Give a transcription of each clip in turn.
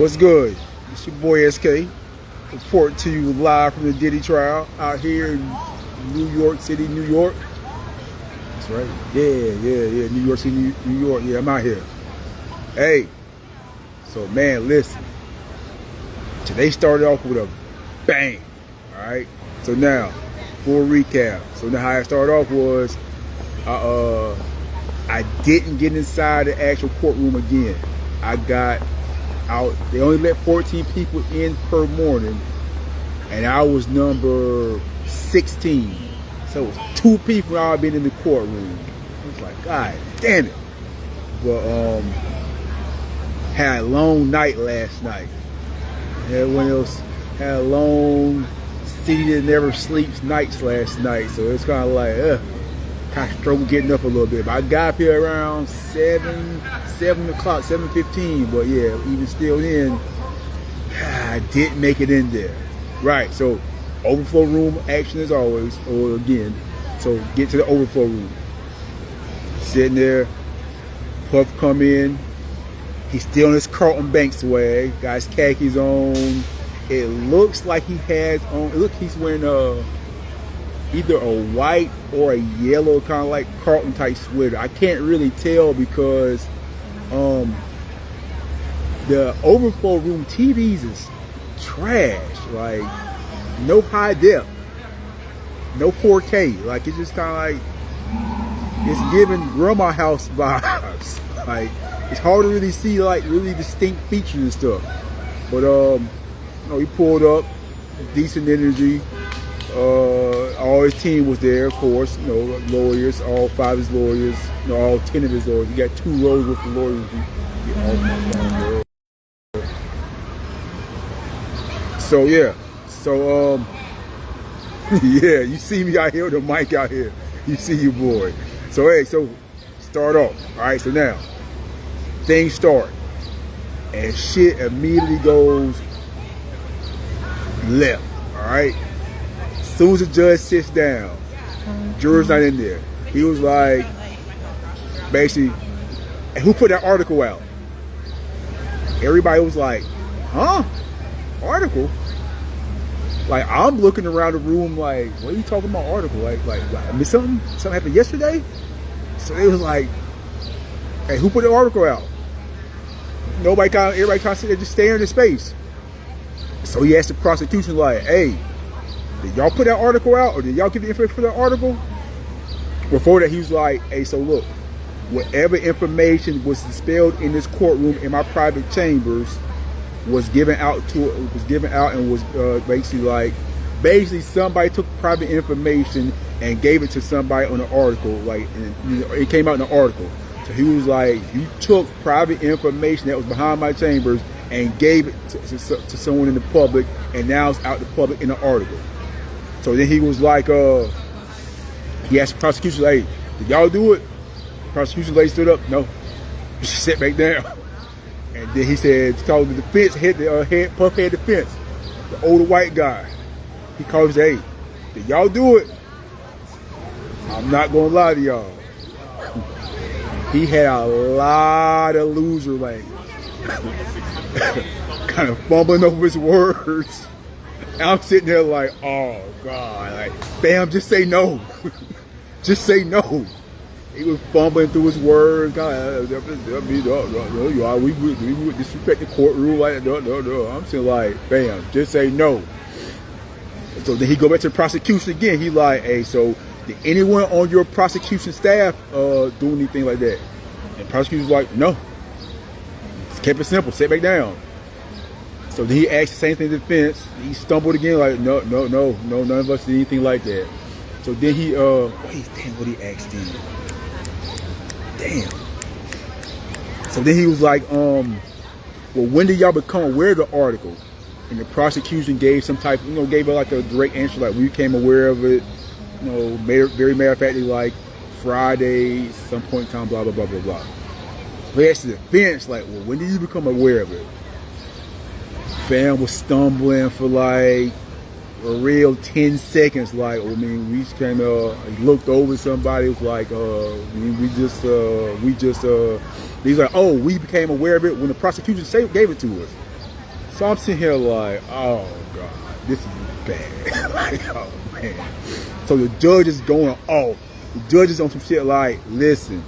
What's good? It's your boy SK, reporting to you live from the Diddy trial out here in New York City, New York. That's right. Yeah. New York City, New York. Yeah, I'm out here. Hey, so man, listen. Today started off with a bang. All right. So now, full recap. So now how it started off was, I didn't get inside the actual courtroom again. I got out. They only let 14 people in per morning, and I was number 16. So it was 2 people I've been in the courtroom. I was like, God damn it. But had a long night last night. Everyone else had a long city that never sleeps nights last night. So it's kind of like, kind of struggle getting up a little bit. But I got up here around 7 o'clock, 7:15. But yeah, even still then, I didn't make it in there. Right, so overflow room action as always, or again. So get to the overflow room. Sitting there, Puff come in. He's still in his Carlton Banks swag. Got his khakis on. It looks like he has on, look, he's wearing either a white or a yellow kind of like Carlton type sweater. I can't really tell because the overflow room TVs is trash. Like no high def, no 4K. Like it's just kind of like it's giving grandma house vibes. Like it's hard to really see like really distinct features and stuff. But you know, he pulled up, decent energy. All his team was there, of course. You know, lawyers, all 5 of his lawyers, you know, all 10 of his lawyers. He got 2 rows with the lawyers. So yeah, so yeah, you see me out here with the mic out here. You see your boy. So hey, so start off. All right, so now things start, and shit immediately goes left. All right. As soon as the judge sits down, juror's not in there. He was like, basically, and who put that article out? Everybody was like, huh? Article? Like, I'm looking around the room like, what are you talking about article? Like I missed something? Something happened yesterday? So it was like, hey, who put the article out? Everybody kind of sit there just staring in space. So he asked the prosecution like, hey, did y'all put that article out, or did y'all get the information for that article? Before that, he was like, hey, so look, whatever information was dispelled in this courtroom in my private chambers was given out and was basically somebody took private information and gave it to somebody on an article, like, and, you know, it came out in an article. So he was like, you took private information that was behind my chambers and gave it to someone in the public, and now it's out in the public in an article. So then he was like, he asked the prosecution, hey, did y'all do it? The prosecution lady stood up, no. She sat back down. And then he said, called the defense, Puff head defense, the older white guy. He called and said, hey, did y'all do it? I'm not gonna lie to y'all. He had a lot of loser language. Kind of fumbling over his words. And I'm sitting there like, oh God, like, bam, just say no. Just say no. He was fumbling through his words. God, we would disrespect the courtroom like no. I'm saying like, bam, just say no. So then he go back to the prosecution again. He like, hey, so did anyone on your prosecution staff do anything like that? And the prosecution's like, no. Just kept it simple, sit back down. So then he asked the same thing to the defense. He stumbled again, like, no, none of us did anything like that. So then he, damn, what he asked him. Damn. So then he was like, well, when did y'all become aware of the article? And the prosecution gave some type, gave her like a direct answer, like, we became aware of it, very matter of factly, like, Friday, some point in time, blah, blah, blah, blah, blah. So he asked the defense, like, well, when did you become aware of it? Fam was stumbling for like a real 10 seconds. Like, I mean, we kind of looked over somebody. It was like, he's like, oh, we became aware of it when the prosecution gave it to us. So I'm sitting here like, oh God, this is bad. Like, oh man. So the judge is going off. The judge is on some shit like, listen,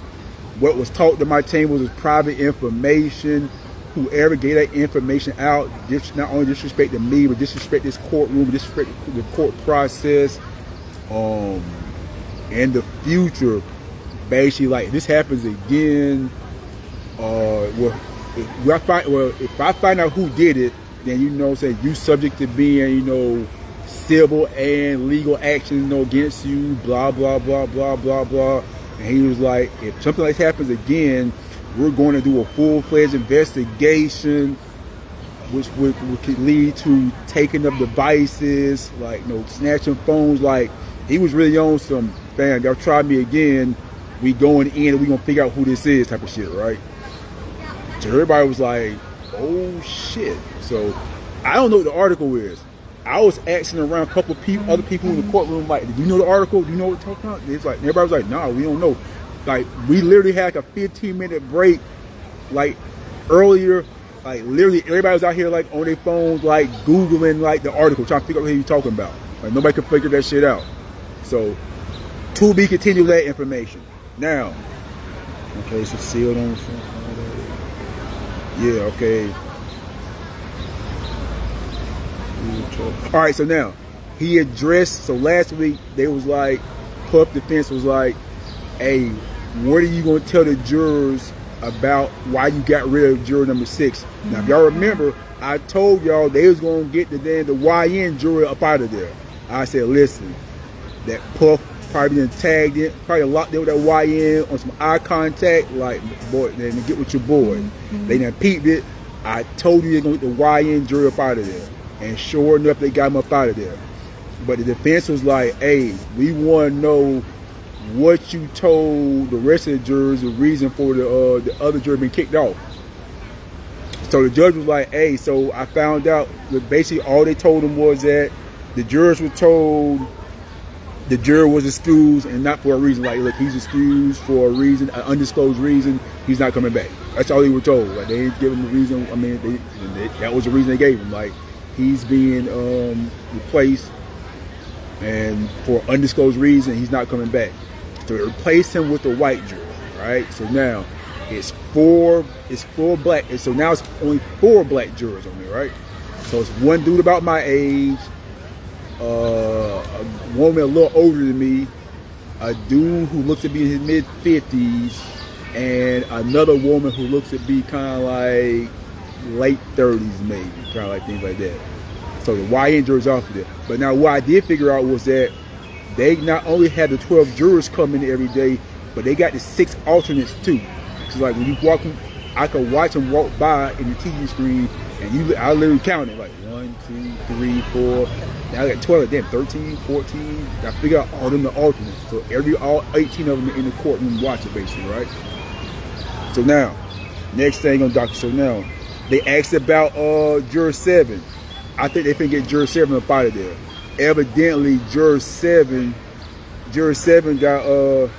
what was talked to my chambers was private information. Whoever gave that information out, not only disrespected me, but disrespect this courtroom, disrespect the court process. In the future, basically, like, if this happens again, if I find out who did it, then say you subject to being, civil and legal action, against you, blah blah blah blah blah blah. And he was like, if something like this happens again, we're going to do a full-fledged investigation, which could lead to taking of devices, like snatching phones. Like, he was really on some, fam, y'all try me again, we going in and we gonna figure out who this is type of shit, right? So everybody was like, oh shit. So I don't know what the article is. I was asking around a couple of people, other people in the courtroom, like, do you know the article? Do you know what we're talking about? It's like, everybody was like, nah, we don't know. Like, we literally had like a 15-minute break, like, earlier. Like, literally everybody was out here, like, on their phones, like, Googling, like, the article, trying to figure out what he was talking about. Like, nobody could figure that shit out. So, to be continued that information. Now, okay, so sealed on the front. Yeah, okay. All right, so now, he addressed, so last week, they was like, Puff Defense was like, hey, what are you going to tell the jurors about why you got rid of juror number 6? Now, if y'all remember, I told y'all they was going to get the YN juror up out of there. I said, listen, that Puff probably been tagged in, probably locked in with that YN on some eye contact, like, boy, then get with your boy. They done peeped it. I told you they're going to get the YN juror up out of there. And sure enough, they got him up out of there. But the defense was like, hey, we want to know what you told the rest of the jurors, the reason for the other juror being kicked off. So the judge was like, hey, so I found out that basically all they told him was that the jurors were told the juror was excused and not for a reason. Like, look, he's excused for a reason, an undisclosed reason, he's not coming back. That's all they were told. Like, they didn't give him a reason. I mean, that was the reason they gave him. Like, he's being replaced, and for undisclosed reason, he's not coming back. So they replaced him with the white juror, right? So now it's four black, and so now it's only 4 black jurors on there, right? So it's one dude about my age, a woman a little older than me, a dude who looks to be in his mid-50s, and another woman who looks to be kind of like late 30s maybe, kind of like things like that. So the YN jurors off of there. But now what I did figure out was that they not only had the 12 jurors come in every day, but they got the 6 alternates too. So like when you walk, I could watch them walk by in the TV screen, and I literally counted like 1, 2, 3, 4. Now I got 12 of them, 13, 14. I figured out all them the alternates. So all 18 of them in the courtroom watching basically, right? So now, next thing on Dr. So now, they asked about juror 7. I think they finna get juror 7 up out of there. Evidently, juror 7 got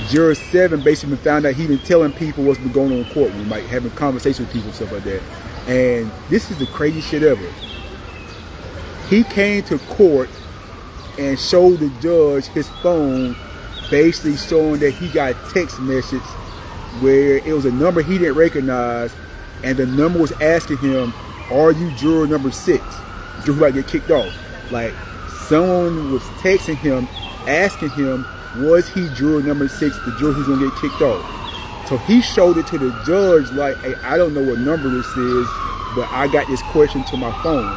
juror 7 basically found out he been telling people what's been going on in the courtroom, like having conversations with people and stuff like that. And this is the crazy shit ever. He came to court and showed the judge his phone, basically showing that he got a text message where it was a number he didn't recognize, and the number was asking him, are you juror number 6? Juror who might get kicked off. Like, someone was texting him, asking him, was he juror number 6, the juror who's gonna get kicked off? So he showed it to the judge like, hey, I don't know what number this is, but I got this question to my phone.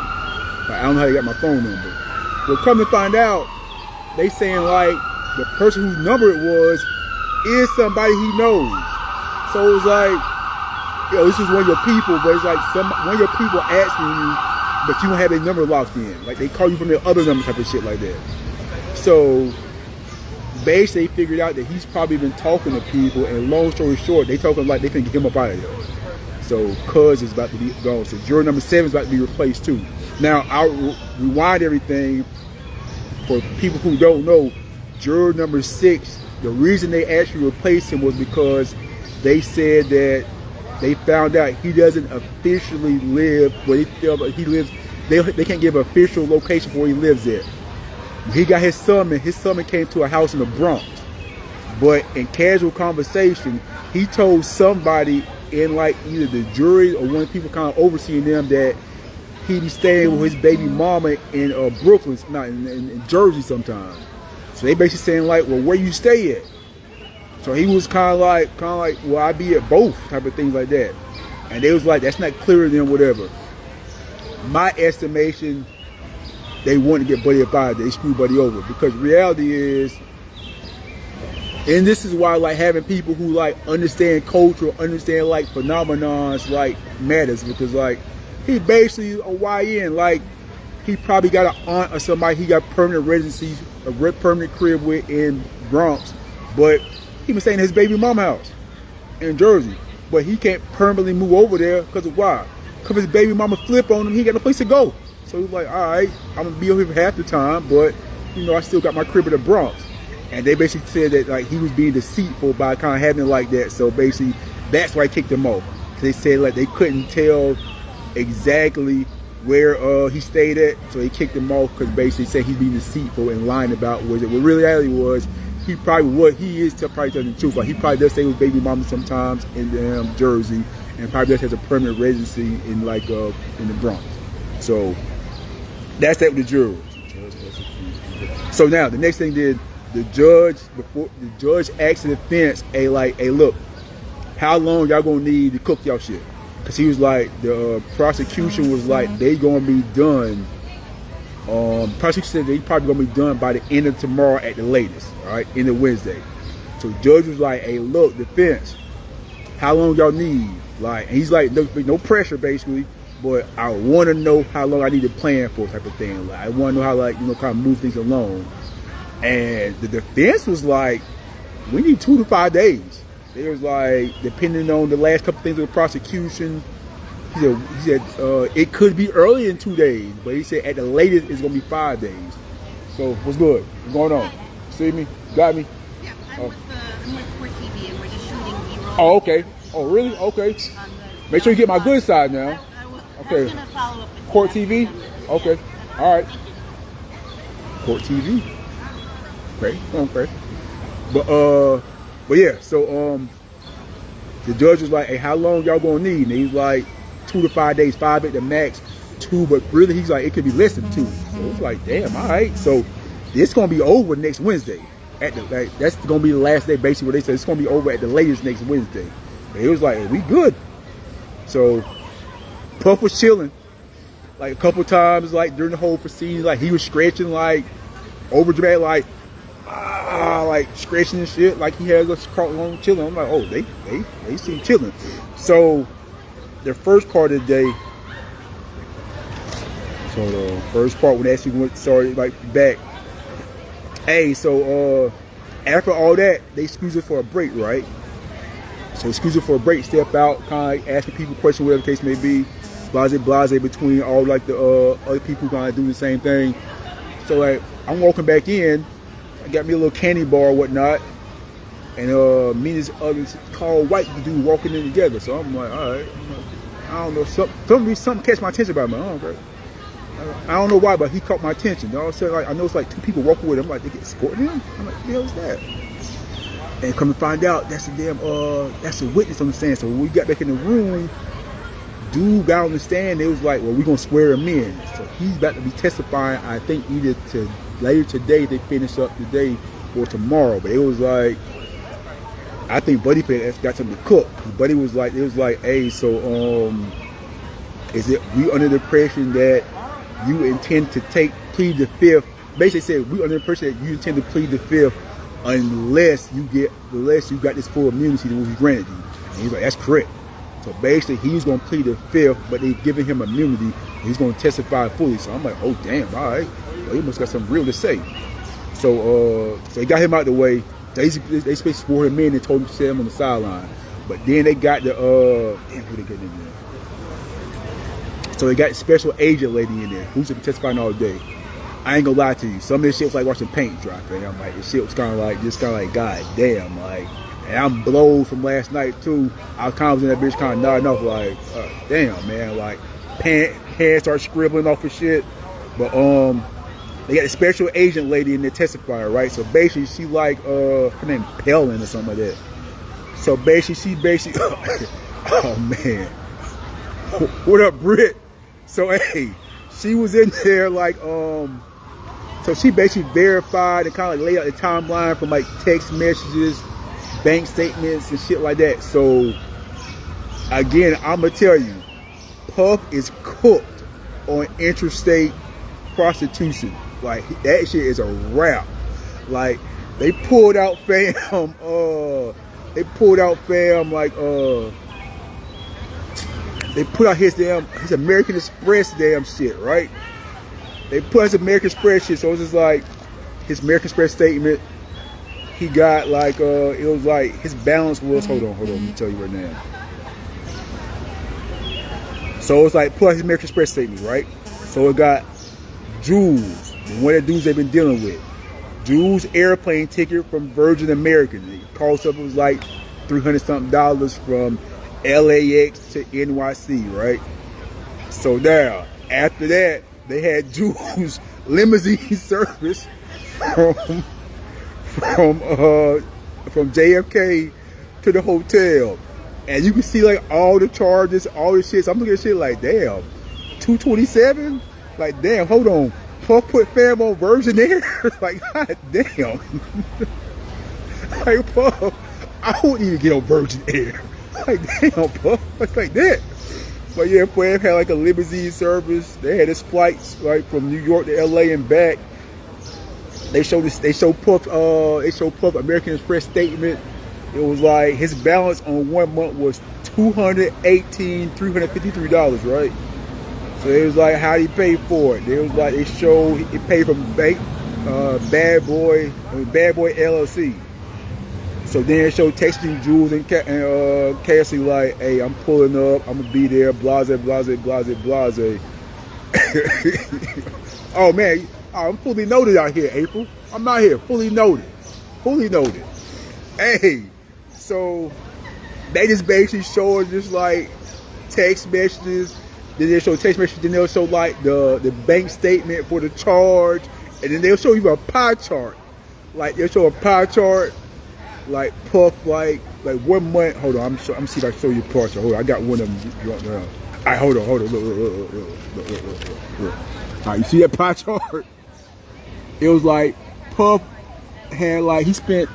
Like, I don't know how you got my phone number. Well, come to find out, they saying like, the person whose number it was is somebody he knows. So it was like, yo, this is one of your people, but it's like one of your people asking you, but you don't have their number locked in. Like, they call you from their other number type of shit like that. So basically they figured out that he's probably been talking to people, and long story short, they talking like they can get him up out of there. So Cuz is about to be gone. So juror number 7 is about to be replaced too. Now I'll rewind everything for people who don't know. Juror number 6, the reason they actually replaced him was because they said that they found out he doesn't officially live where they feel like he lives. They can't give an official location for where he lives at. He got his summons. His summons came to a house in the Bronx. But in casual conversation, he told somebody in like either the jury or one of the people kind of overseeing them that he be staying with his baby mama in Brooklyn, not in Jersey sometimes. So they basically saying like, well, where you stay at? So he was kind of like, well, I be at both type of things like that. And they was like, that's not clearer than whatever. My estimation, they want to get Buddy up out of there. They screw Buddy over because reality is, and this is why like having people who like understand culture, understand like phenomenons like matters because like he basically a YN. Like he probably got an aunt or somebody he got permanent residency, a permanent crib with in Bronx, but he was staying in his baby mama house in Jersey. But he can't permanently move over there because of why? Because his baby mama flip on him, he got no place to go. So he's like, all right, I'm gonna be over here for half the time, but you know I still got my crib in the Bronx. And they basically said that like he was being deceitful by kind of having it like that. So basically, that's why I kicked him off. They said like they couldn't tell exactly where he stayed at, so they kicked him off because basically said he's being deceitful and lying about what reality was. He probably telling the truth. Like he probably does stay with baby mama sometimes in Jersey, and probably just has a permanent residency in like in the Bronx. So that's that with the jurors. So now the next thing did. The judge asked the defense, hey look, how long y'all gonna need to cook y'all shit? Cause he was like, the prosecution was like, they gonna be done. Prosecution said they probably gonna be done by the end of tomorrow at the latest, all right, end of Wednesday. So the judge was like, hey look, defense, how long y'all need? Like, and he's like, no pressure basically, but I want to know how long I need to plan for type of thing. Like, I want to know how kind of move things along. And the defense was like, we need 2 to 5 days. It was like, depending on the last couple things of the prosecution, he said it could be early in 2 days, but he said at the latest it's gonna be 5 days. So what's good? What's going on? See me? Got me? Yeah, I'm with Court TV and we're just shooting DRoc. Oh, okay. Oh, really? Okay. Make sure you get my good side now. Okay. I'm gonna follow up with Court TV? Okay. All right. Court TV. Okay. But yeah, so the judge was like, hey, how long y'all gonna need? And he's like 2 to 5 days, 5 at the max, 2, but really he's like, it could be less than 2. So it's like, damn, all right. So it's gonna be over next Wednesday. That's gonna be the last day, basically what they said. It's gonna be over at the latest next Wednesday. And it was like, hey, we good. So Puff was chilling. Like a couple times, like during the whole proceedings, like he was scratching like over dramatic, like scratching and shit, like he has us on chilling. I'm like, oh, they seem chilling. So the first part of the day, so the first part when they actually started like back. Hey, so after all that, they excused it for a break, right? So excuse it for a break, step out, kind of asking people questions, whatever the case may be, blase between all like the other people kind of do the same thing. So like I'm walking back in, I got me a little candy bar or whatnot, and me and this other tall white dude walking in together. So I'm like, all right, I don't know, something catch my attention about him. I don't know why, but he caught my attention. All of a sudden, like, I know it's like 2 people walking with him. I'm like, they get escorted him? I'm like, what the hell is that? And come to find out, that's a witness on the stand. So when we got back in the room, dude got on the stand. They was like, well, we're gonna swear him in. So he's about to be testifying. I think either later today, they finish up today or tomorrow. But it was like, I think Buddy got something to cook. Buddy was like, it was like, hey, so is it we under the impression that you intend to plead the fifth? Basically said we under the impression that you intend to plead the fifth unless you got this full immunity that will be granted you. And he's like, that's correct. So basically he's gonna plead the fifth, but they giving him immunity and he's gonna testify fully. So I'm like, oh damn, all right. Well, he must got something real to say. So they got him out the way. They basically swore him in and told him to sit him on the sideline. But then they got the damn, who they get in there? So they got the special agent lady in there who's been testifying all day. I ain't gonna lie to you. Some of this shit was like watching paint dry. And I'm like, this shit was kind of like, God damn, like, And I'm blowed from last night too. I was in that bitch kind of nodding off like, damn man, like hands start scribbling off of shit. But they got a special agent lady in there testifying, right? So basically she like her name Pellin or something like that. So basically oh man. What up, Britt? So hey, she was in there like so she basically verified and kind of like laid out the timeline from like text messages, bank statements and shit like that. So again, I'ma tell you, Puff is cooked on interstate prostitution. Like that shit is a wrap. Like they pulled out fam they put out his American Express damn shit, right? They put out his American Express shit, so it was just like his American Express statement. He got like it was like his balance was hold on, let me tell you right now. So it's like put out his American Express statement, right? So it got Jules, one of the dudes they've been dealing with. Jules' airplane ticket from Virgin American. It cost up, it was like $300 something from LAX to NYC, right? So now, after that, they had Jules' limousine service from JFK to the hotel. And you can see like all the charges, all the shit. So I'm looking at shit like, damn, 227? Like, damn, hold on. Puff put fam on Virgin Air? Like, god damn. Like, Puff, I wouldn't even get on Virgin Air. Like, damn, Puff, what's like that? But yeah, Puff had like a limousine service. They had his flights like from New York to LA and back. They showed Puff American Express statement. It was like his balance on 1 month was $353, right? So it was like how he paid for it. It was like they showed he paid from Bad Boy LLC. So then it showed texting Jules and Cassie like, hey, I'm pulling up, I'm gonna be there, blase, blase, blase, blase. Oh man, I'm fully noted out here, April. I'm out here, fully noted. Fully noted. Hey, so they just basically showed just like text messages. Then they'll show text messages, then they'll show like the bank statement for the charge, and then they'll show you a pie chart. Like they'll show a pie chart, like Puff, like 1 month. Hold on, I'm see if I can show you a pie chart. Hold on, I got one of them. All right, hold on, look. All right, you see that pie chart? It was like Puff had like he spent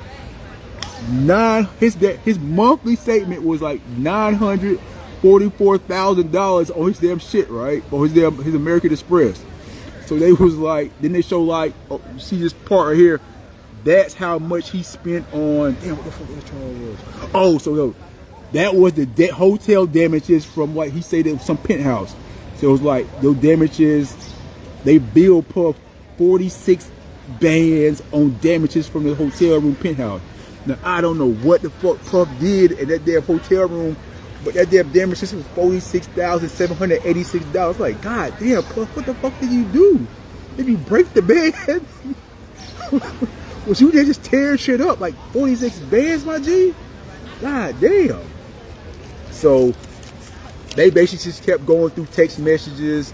his monthly statement was like $944,000 on his damn shit, right? On his American Express. So they was like, then they show like, oh, you see this part right here? That's how much he spent on. Damn, what the fuck that charge was? Oh, so that was the hotel damages from what he said it was some penthouse. So it was like those damages. They billed Puff 46 bands on damages from the hotel room penthouse. Now I don't know what the fuck Puff did in that damn hotel room. But that damn damages was $46,786. Like, god damn, Puff, what the fuck did you do? Did you break the bed? Was you there just tearing shit up? Like 46 bands, my G? God damn. So they basically just kept going through text messages.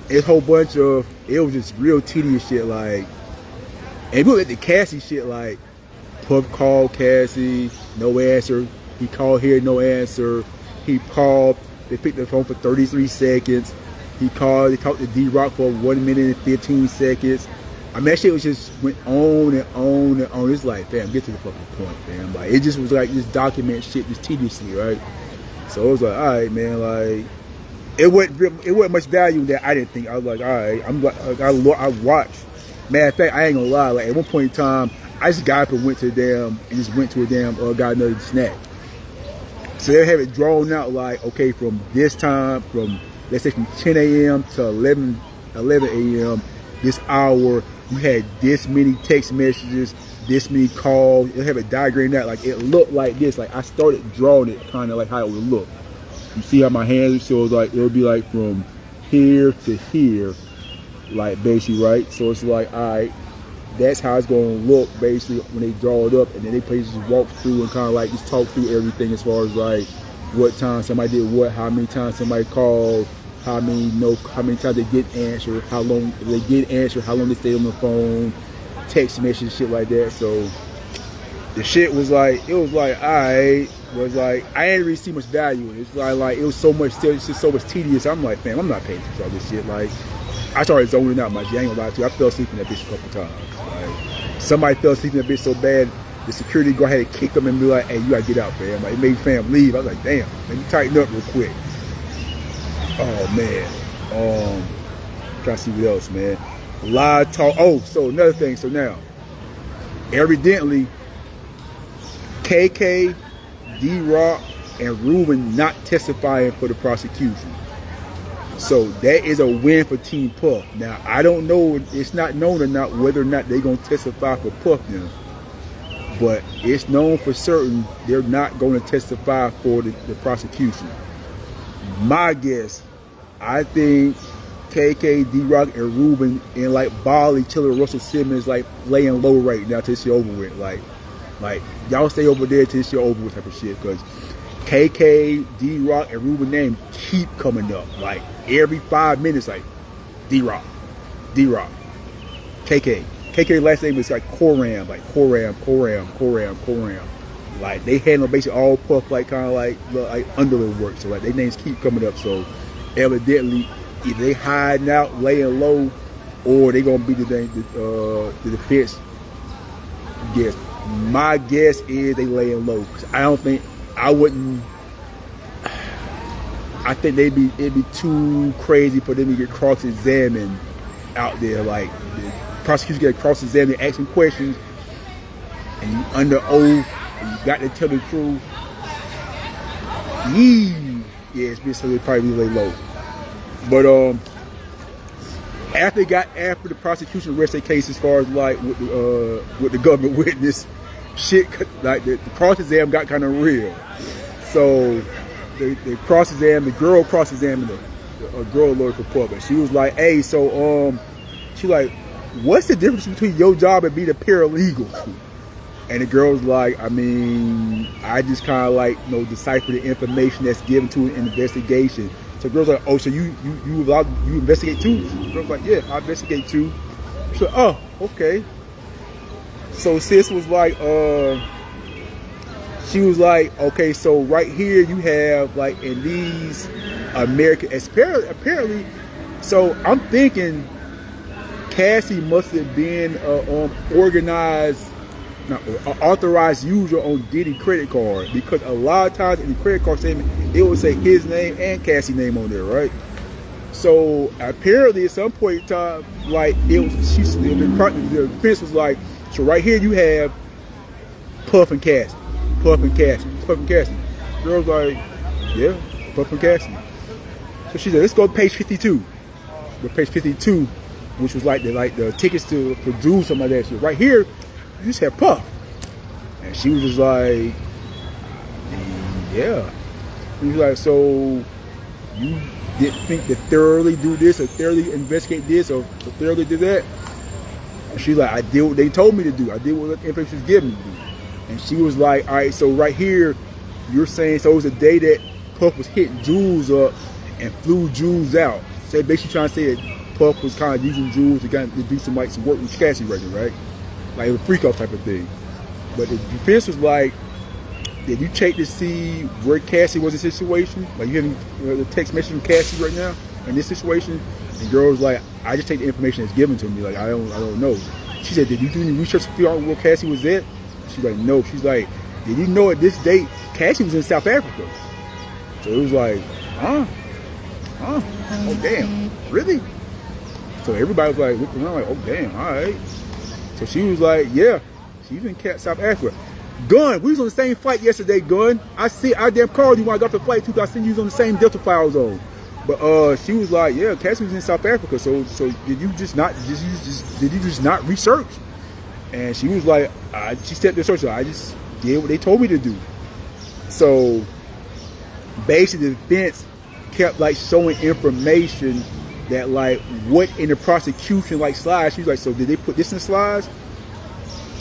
A whole bunch of, it was just real tedious shit. Like, and we look at the Cassie shit. Like, Puff called Cassie, no answer. He called here, no answer. He called, they picked the phone for 33 seconds. He called, they talked to DRoc for 1 minute and 15 seconds. I mean, that shit was just went on and on and on. It's like, damn, get to the fucking point, man. Like, it just was like, just document shit just tediously, right? So it was like, all right, man, like, it wasn't much value in that. I didn't think. I was like, all right, I watched. Matter of fact, I ain't gonna lie, like, at one point in time, I just got up and went to a damn got another snack. So they have it drawn out like, okay, from this time, from let's say from 10 a.m. to 11 a.m., this hour, you had this many text messages, this many calls. They have it diagrammed out like it looked like this. Like I started drawing it kind of like how it would look. You see how my hands, so it was like, it would be like from here to here, like basically, right? So it's like, all right, that's how it's gonna look basically when they draw it up, and then they just walk through and kind of like just talk through everything as far as like what time somebody did what, how many times somebody called, how many times they get answered, how long they get answered, how long they stay on the phone, text message, shit like that. So the shit was like, it was like, alright, was like, I ain't really see much value in it. It's like it was so much, it's just so much tedious. I'm like, man, I'm not paying attention to all this shit. Like, I started zoning out, my G. I ain't gonna lie to you. I fell asleep in that bitch a couple times. Like, somebody fell asleep in that bitch so bad, the security guard had to kick them and be like, hey, you gotta get out, man. Like, it made fam leave. I was like, damn, let me tighten up real quick. Oh, man. Trying to see what else, man. A lot of talk. Oh, so another thing. So now, evidently, KK, DRoc, and Ruben not testifying for the prosecution. So that is a win for Team Puff. Now, I don't know, it's not known or not whether or not they're going to testify for Puff now. But it's known for certain they're not going to testify for the prosecution. My guess, I think KK, DRoc, and Ruben in like Bali, chilling Russell Simmons, like laying low right now till this shit over with. Like y'all stay over there till this shit over with type of shit. Because KK, DRoc, and Ruben name keep coming up. Like every 5 minutes, like DRoc, KK. KK last name is like Coram, Coram. Like they handle basically all Puff like kind of like underling work. So like their names keep coming up. So evidently either they hiding out, laying low, or they gonna be the defense. Yes, my guess is they laying low. Cause I think it'd be too crazy for them to get cross-examined out there. Like the prosecutors get cross-examined, asking questions, and you under oath, and you got to tell the truth. Yeah, it's so they probably lay low. But after the prosecution arrested their case, as far as like with the government witness, shit like the cross-exam got kind of real. So the girl cross-examined a girl lawyer for Puff, and she was like, "Hey, so she like, what's the difference between your job and being a paralegal?" And the girl was like, I mean, I just kind of like, decipher the information that's given to an investigation. So the girl's like, oh, so you investigate too? The girl's like, yeah, I investigate too. She's like, oh, okay. So sis was like, she was like, okay, so right here you have like in these American, apparently, so I'm thinking Cassie must have been authorized user on Diddy credit card, because a lot of times in the credit card statement it would say his name and Cassie name on there, right? So apparently at some point in time, like the defense was like, so right here you have Puff and Cassie. Girl's like, yeah, Puff and Cassie. So she said, let's go to page 52. But page 52, which was like the tickets for Drew, something like that. So right here, you just have Puff. And she was just like, yeah. He was like, so you didn't think to thoroughly do this or thoroughly investigate this or thoroughly do that? And she's like, I did what they told me to do. I did what the information was given me to do. And she was like, all right, so right here, you're saying, so it was the day that Puff was hitting Jules up and flew Jules out. So basically trying to say that Puff was kind of using Jules to do some work with Cassie right there, right? Like a freak off type of thing. But the defense was like, did you check to see where Cassie was in the situation? Like you having the text message from Cassie right now in this situation? And the girl was like, I just take the information that's given to me. Like I don't know. She said, did you do any research to figure out where Cassie was at? She's like, no. She's like, did you know at this date Cassie was in South Africa? So it was like, oh damn, really? So everybody was like looking around like, oh damn, all right. So she was like, yeah, she's in South Africa. Gun, we was on the same flight yesterday, Gun. I damn called you when I got off the flight too, 'cause I seen you was on the same Delta file zone. But she was like, yeah, Cassie was in South Africa. So did you just not research? And she was like, she stepped in search. So I just did what they told me to do. So basically the defense kept like showing information that like what in the prosecution like slides. She was like, so did they put this in the slides?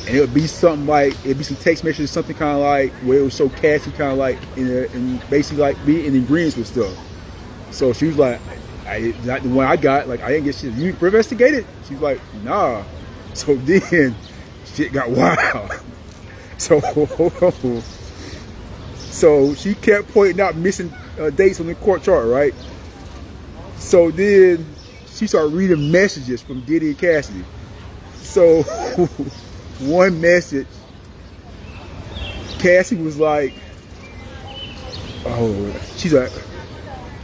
and it would be something like, it'd be some text messages, something kind of like where it would show Cassie kind of like in basically like be in agreement with stuff. So she was like, not the one I got, like I didn't get shit. You investigated? She's like, nah. So then shit got wild. So she kept pointing out missing dates on the court chart, right? So then she started reading messages from Diddy and Cassie. So one message, Cassie was like, oh, she's like,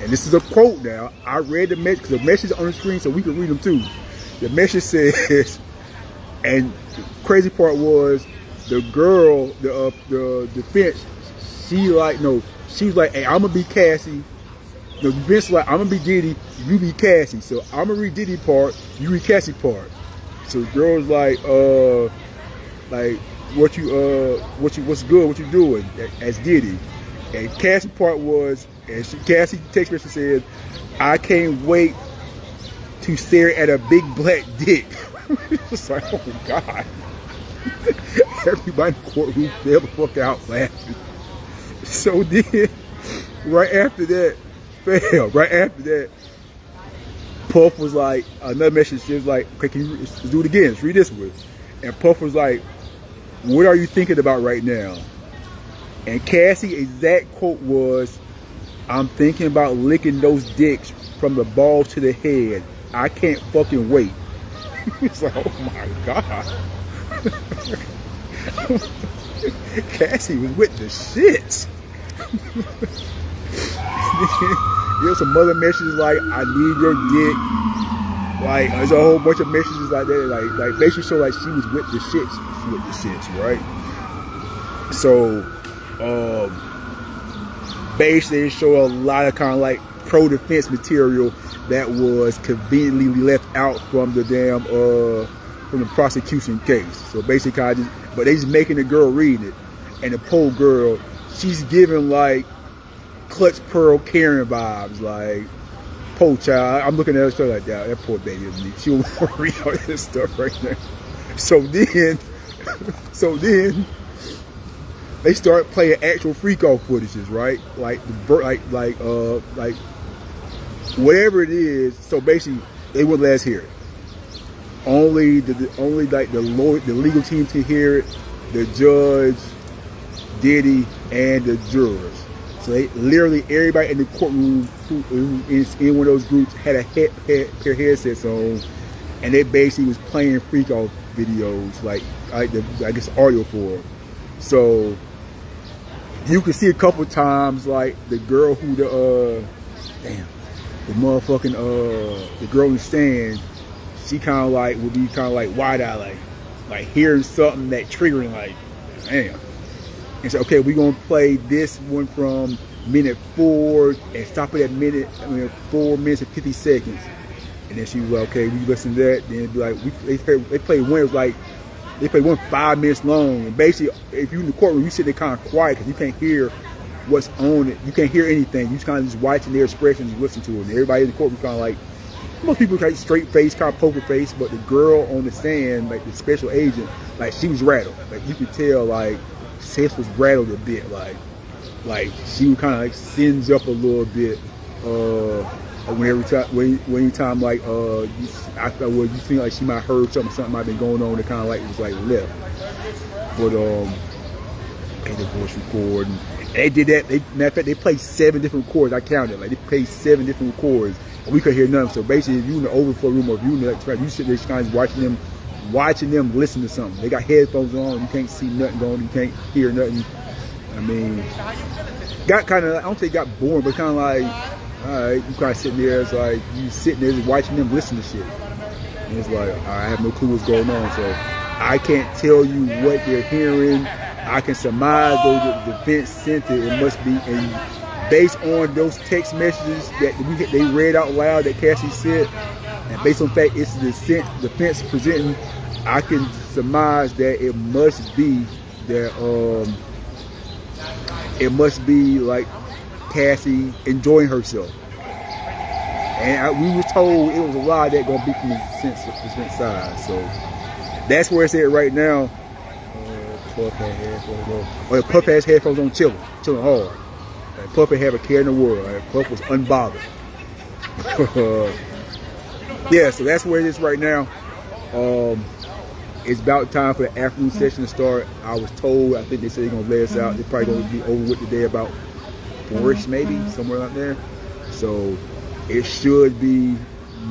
and this is a quote now. I read the message, because the message is on the screen so we can read them too. The message says, and the crazy part was, the girl, the defense, she was like, hey, I'm gonna be Cassie. The defense like, I'm gonna be Diddy, you be Cassie. So I'm gonna read Diddy part, you read Cassie part. So the girl's like what's good, what you doing as Diddy. And Cassie part was, and Cassie text message said, I can't wait to stare at a big black dick. It's like, oh God. Everybody in the courtroom fell the fuck out laughing. So then, right after that, Puff was like, another message, she was like, okay, can you let's do it again, let's read this one. And Puff was like, what are you thinking about right now? And Cassie's exact quote was, I'm thinking about licking those dicks from the balls to the head. I can't fucking wait. It's like, oh my God. Cassie was with the shits. There's some other messages like, I need your dick. Like, there's a whole bunch of messages like that. Like basically show like she was with the shits. Right? So, basically it showed a lot of kind of like pro-defense material that was conveniently left out from the damn, from the prosecution case. So basically kind of just, but they just making the girl read it. And the poor girl, she's giving like Clutch Pearl Karen vibes, like, poor child. I'm looking at her stuff like that poor baby. She will read all this stuff right now. So then they start playing actual freak off footages, right? Like whatever it is. So basically, they wouldn't let us hear it. Only the legal teams can hear it. The judge, Diddy, and the jurors. So they literally, everybody in the courtroom who is in one of those groups had a pair of headsets on, and they basically was playing freak off videos, like I guess audio for them. So you can see a couple times like the girl who the girl in the stand, she kind of like would be kind of like wide-eyed, like hearing something that triggering, like, damn. And so, okay, we're gonna play this one from minute 4 and stop it at 4 minutes and 50 seconds. And then she was like, okay, we listen to that. Then it'd be like, they play one, it was like, they play one 5 minutes long. And basically, if you're in the courtroom, you sit there kind of quiet because you can't hear what's on it. You can't hear anything. You just kind of just watching their expressions and listen to it. And everybody in the courtroom kind of like, most people like straight face, kind of poker face, but the girl on the stand, like the special agent, like she was rattled. Like you could tell, like, Sis was rattled a bit, like she would kind of like singe up a little bit anytime like I thought, well, you think like she might heard something might have been going on that kind of like was like left. But and the voice recording, they did that. Matter of fact, they played 7 different chords. I counted, like they played 7 different chords, and we could hear none. So basically, if you in the overflow room or if you in the you sit there kind of watching them listen to something. They got headphones on, you can't see nothing going, you can't hear nothing. I mean, got kind of, I don't say got boring, but kind of like, all right, you kind of sitting there, it's like, you sitting there just watching them listen to shit. And it's like, I have no clue what's going on, so I can't tell you what they're hearing. I can surmise though that the defense sent it must be, and based on those text messages that they read out loud that Cassie said, and based on the fact it's the defense presenting, I can surmise that it must be that it must be like Cassie enjoying herself. And we were told it was a lot of that gonna be from the defense side. So that's where it's at right now. Puff had headphones on. Oh, yeah, Puff has headphones on, chilling hard. And Puff ain't have a care in the world. And Puff was unbothered. Yeah, so that's where it is right now. It's about time for the afternoon session to start. I was told, I think they said they're gonna lay us out. They're probably gonna be over with today about 4-ish, maybe somewhere out there. So it should be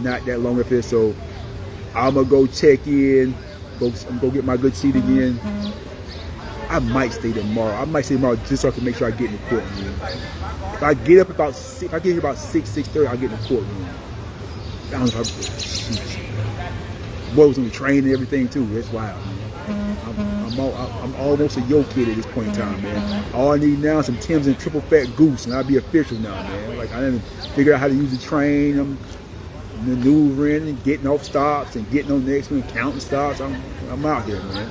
not that long after this. So I'm gonna go check in. I'm gonna go get my good seat again. I might stay tomorrow. I might stay tomorrow just so I can make sure I get in the courtroom. If I get up about 6, if I get here about 6:30, I'll get in the courtroom. I don't know if boy was on the train and everything too. That's wild, man. I'm almost a yo kid at this point in time, man. All I need now is some Tim's and triple fat goose, and I'll be official now, man. Like I didn't figure out how to use the train. I'm maneuvering and getting off stops and getting on the next one, counting stops. I'm out here, man.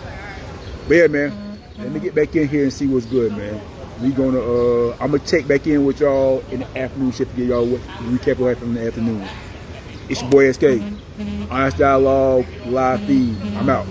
But yeah, man. Let me get back in here and see what's good, man. I'm gonna check back in with y'all in the afternoon shift to get y'all what recap what happened in the afternoon. It's your boy SK. Honest Dialogue, live feed. I'm out.